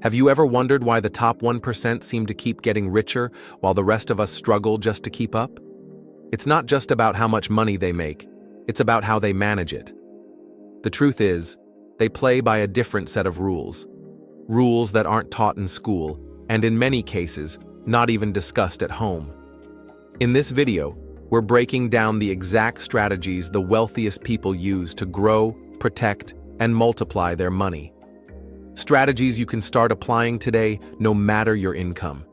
Have you ever wondered why the top 1% seem to keep getting richer while the rest of us struggle just to keep up? It's not just about how much money they make, it's about how they manage it. The truth is, they play by a different set of rules. Rules that aren't taught in school, and in many cases, not even discussed at home. In this video, we're breaking down the exact strategies the wealthiest people use to grow, protect, and multiply their money. Strategies you can start applying today, no matter your income.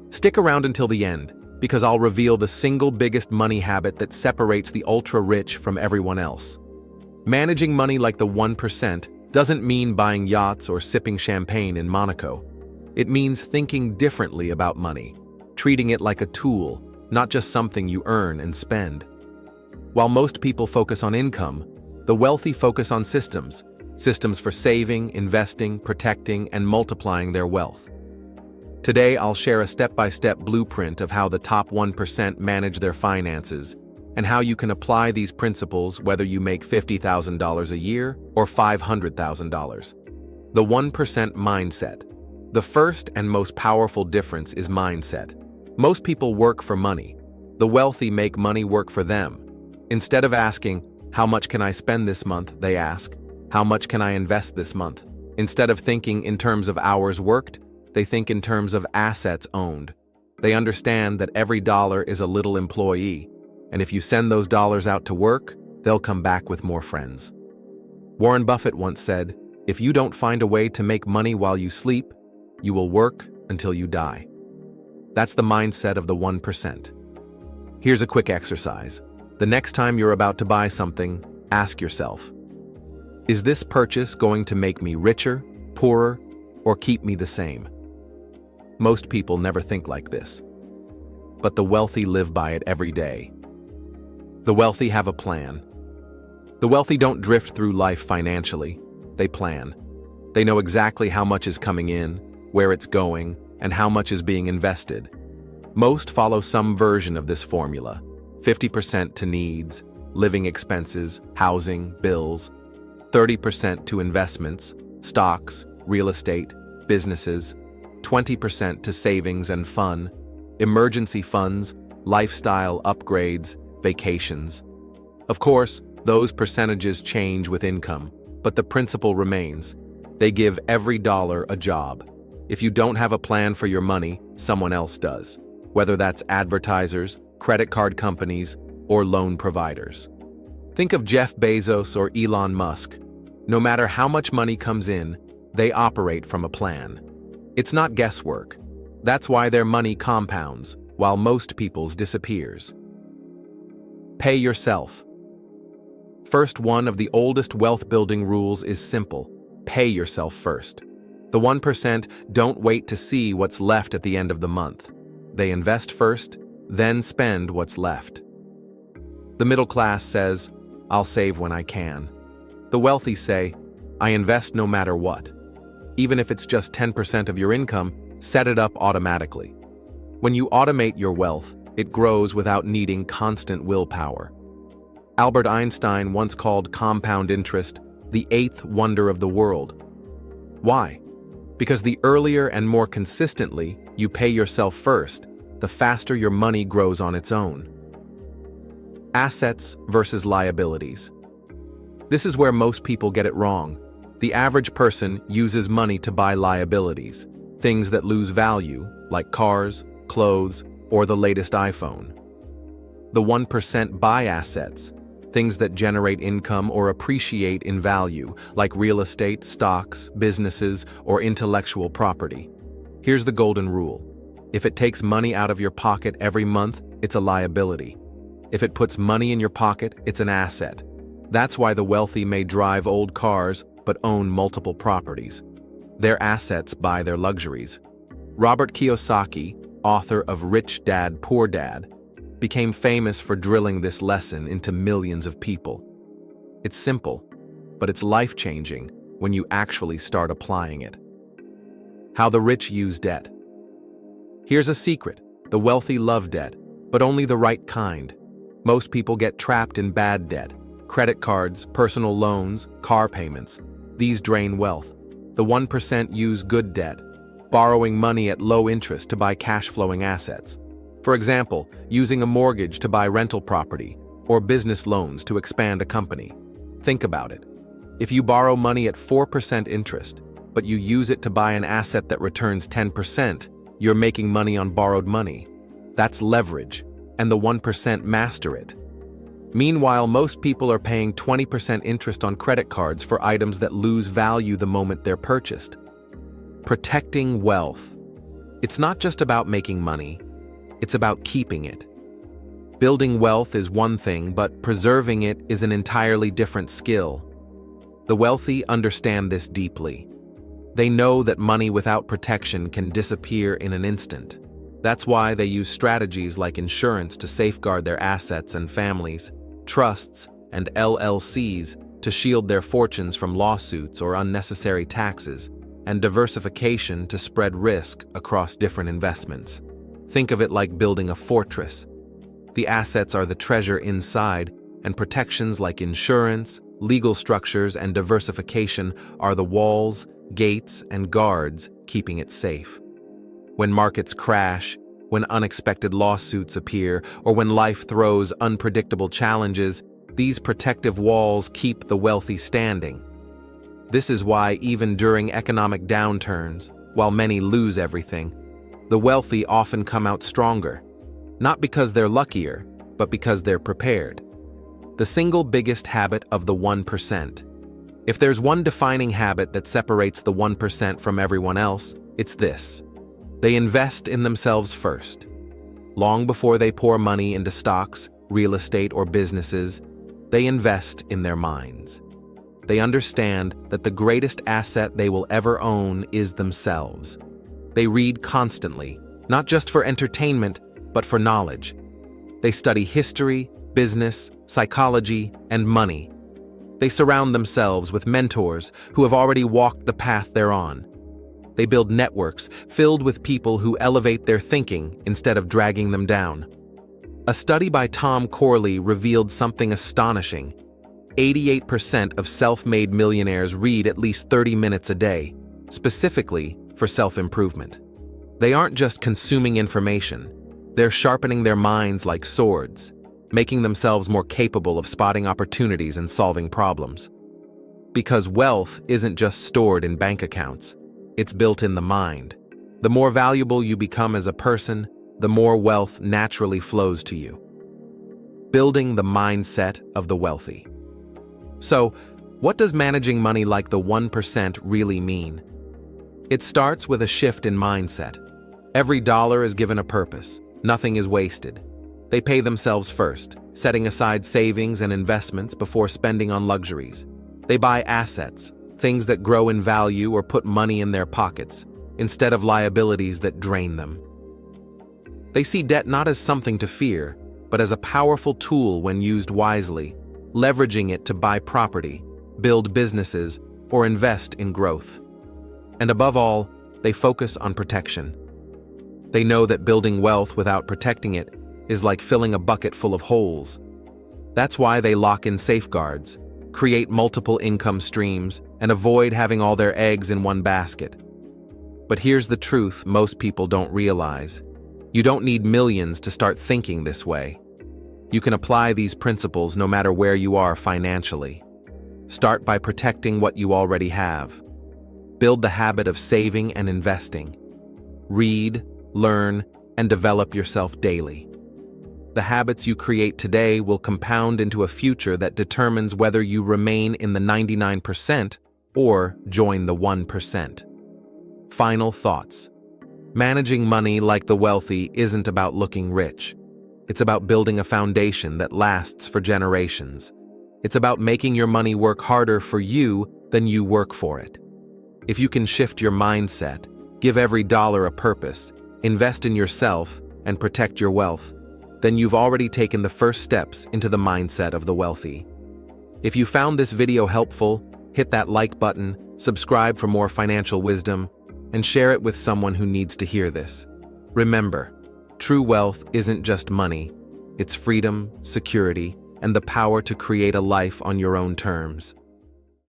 Stick around until the end, because I'll reveal the single biggest money habit that separates the ultra-rich from everyone else. Managing money like the 1% doesn't mean buying yachts or sipping champagne in Monaco. It means thinking differently about money, treating it like a tool, not just something you earn and spend. While most people focus on income, the wealthy focus on systems for saving, investing, protecting, and multiplying their wealth. Today, I'll share a step-by-step blueprint of how the top 1% manage their finances and how you can apply these principles whether you make $50,000 a year or $500,000. The 1% mindset. The first and most powerful difference is mindset. Most people work for money. The wealthy make money work for them. Instead of asking, "How much can I spend this month?" they ask, "How much can I invest this month?" Instead of thinking in terms of hours worked, they think in terms of assets owned. They understand that every dollar is a little employee, and if you send those dollars out to work, they'll come back with more friends. Warren Buffett once said, "If you don't find a way to make money while you sleep, you will work until you die." That's the mindset of the 1%. Here's a quick exercise. The next time you're about to buy something, ask yourself, is this purchase going to make me richer, poorer, or keep me the same? Most people never think like this. But the wealthy live by it every day. The wealthy have a plan. The wealthy don't drift through life financially. They plan. They know exactly how much is coming in, where it's going, and how much is being invested. Most follow some version of this formula: 50% to needs, living expenses, housing, bills, 30% to investments, stocks, real estate, businesses, 20% to savings and fun, emergency funds, lifestyle upgrades, vacations. Of course, those percentages change with income, but the principle remains. They give every dollar a job. If you don't have a plan for your money, someone else does, whether that's advertisers, credit card companies, or loan providers. Think of Jeff Bezos or Elon Musk. No matter how much money comes in, they operate from a plan. It's not guesswork. That's why their money compounds, while most people's disappears. Pay yourself. First one of the oldest wealth-building rules is simple: pay yourself first. The 1% don't wait to see what's left at the end of the month. They invest first, then spend what's left. The middle class says, "I'll save when I can." The wealthy say, "I invest no matter what." Even if it's just 10% of your income, set it up automatically. When you automate your wealth, it grows without needing constant willpower. Albert Einstein once called compound interest the eighth wonder of the world. Why? Because the earlier and more consistently you pay yourself first, the faster your money grows on its own. Assets versus liabilities. This is where most people get it wrong. The average person uses money to buy liabilities, things that lose value, like cars, clothes, or the latest iPhone. The 1% buy assets, things that generate income or appreciate in value, like real estate, stocks, businesses, or intellectual property. Here's the golden rule. If it takes money out of your pocket every month, it's a liability. If it puts money in your pocket, it's an asset. That's why the wealthy may drive old cars but own multiple properties. Their assets buy their luxuries. Robert Kiyosaki, author of Rich Dad, Poor Dad, became famous for drilling this lesson into millions of people. It's simple, but it's life-changing when you actually start applying it. How the rich use debt. Here's a secret: the wealthy love debt, but only the right kind. Most people get trapped in bad debt: credit cards, personal loans, car payments. These drain wealth. The 1% use good debt, borrowing money at low interest to buy cash-flowing assets. For example, using a mortgage to buy rental property or business loans to expand a company. Think about it. If you borrow money at 4% interest, but you use it to buy an asset that returns 10%, you're making money on borrowed money. That's leverage, and the 1% master it. Meanwhile, most people are paying 20% interest on credit cards for items that lose value the moment they're purchased. Protecting wealth. It's not just about making money, it's about keeping it. Building wealth is one thing, but preserving it is an entirely different skill. The wealthy understand this deeply. They know that money without protection can disappear in an instant. That's why they use strategies like insurance to safeguard their assets and families, trusts and LLCs to shield their fortunes from lawsuits or unnecessary taxes, and diversification to spread risk across different investments. Think of it like building a fortress. The assets are the treasure inside, and protections like insurance, legal structures, and diversification are the walls, gates, and guards keeping it safe. When markets crash, when unexpected lawsuits appear, or when life throws unpredictable challenges, these protective walls keep the wealthy standing. This is why even during economic downturns, while many lose everything, the wealthy often come out stronger. Not because they're luckier, but because they're prepared. The single biggest habit of the 1%. If there's one defining habit that separates the 1% from everyone else, it's this. They invest in themselves first. Long before they pour money into stocks, real estate, or businesses, they invest in their minds. They understand that the greatest asset they will ever own is themselves. They read constantly, not just for entertainment, but for knowledge. They study history, business, psychology, and money. They surround themselves with mentors who have already walked the path they're on. They build networks filled with people who elevate their thinking instead of dragging them down. A study by Tom Corley revealed something astonishing. 88% of self-made millionaires read at least 30 minutes a day, specifically for self-improvement. They aren't just consuming information. They're sharpening their minds like swords, making themselves more capable of spotting opportunities and solving problems. Because wealth isn't just stored in bank accounts, it's built in the mind. The more valuable you become as a person, the more wealth naturally flows to you. Building the mindset of the wealthy. So, what does managing money like the 1% really mean? It starts with a shift in mindset. Every dollar is given a purpose. Nothing is wasted. They pay themselves first, setting aside savings and investments before spending on luxuries. They buy assets, things that grow in value or put money in their pockets, instead of liabilities that drain them. They see debt not as something to fear, but as a powerful tool when used wisely, leveraging it to buy property, build businesses, or invest in growth. And above all, they focus on protection. They know that building wealth without protecting it is like filling a bucket full of holes. That's why they lock in safeguards, create multiple income streams, and avoid having all their eggs in one basket. But here's the truth most people don't realize. You don't need millions to start thinking this way. You can apply these principles no matter where you are financially. Start by protecting what you already have. Build the habit of saving and investing. Read, learn, and develop yourself daily. The habits you create today will compound into a future that determines whether you remain in the 99% or join the 1%. Final thoughts. Managing money like the wealthy isn't about looking rich. It's about building a foundation that lasts for generations. It's about making your money work harder for you than you work for it. If you can shift your mindset, give every dollar a purpose, invest in yourself, and protect your wealth, then you've already taken the first steps into the mindset of the wealthy. If you found this video helpful, hit that like button, subscribe for more financial wisdom, and share it with someone who needs to hear this. Remember, true wealth isn't just money, it's freedom, security, and the power to create a life on your own terms.